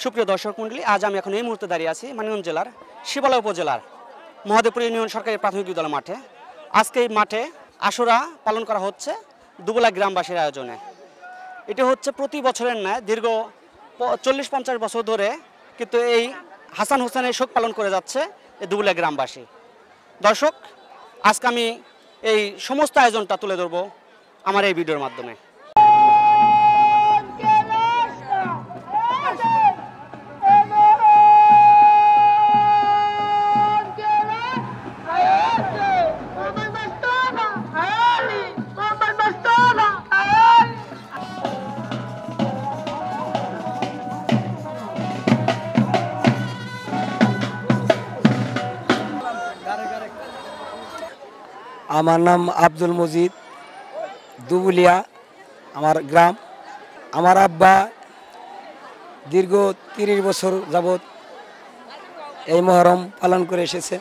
সুপ্রিয় দর্শক মণ্ডলী, আজ আমি এখন এই মুহূর্তে দাঁড়িয়ে আছি মানিকগঞ্জ জেলার শিবালয় উপজেলার মহাদেবপুর ইউনিয়ন সরকারি প্রাথমিক বিদ্যালয় মাঠে। আজকে এই মাঠে আশুরা পালন করা হচ্ছে দুবলা গ্রামবাসীর আয়োজনে। এটি হচ্ছে প্রতি বছরের ন্যায় দীর্ঘ 40-50 বছর ধরে কিন্তু এই হাসান হোসেনের শোক পালন করে যাচ্ছে এই দুবলা গ্রামবাসী। দর্শক, আজকে আমি এই সমস্ত আয়োজনটা তুলে ধরবো আমার এই ভিডিওর মাধ্যমে। আমার নাম আব্দুল মজিদ, দুবুলিয়া আমার গ্রাম। আমার আব্বা দীর্ঘ 30 বছর যাবৎ এই মহরম পালন করে এসেছে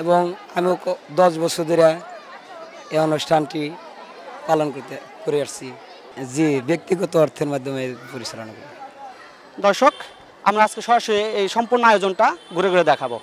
এবং আমিও 10 বছর ধরে এই অনুষ্ঠানটি পালন করে আসছি। জি, ব্যক্তিগত অর্থের মাধ্যমে পরিচালনা করি। দর্শক, আমরা আজকে সরাসরি এই সম্পূর্ণ আয়োজনটা ঘুরে ঘুরে দেখাবো।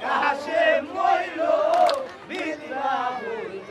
কাশে মইল বিদ্যা হইল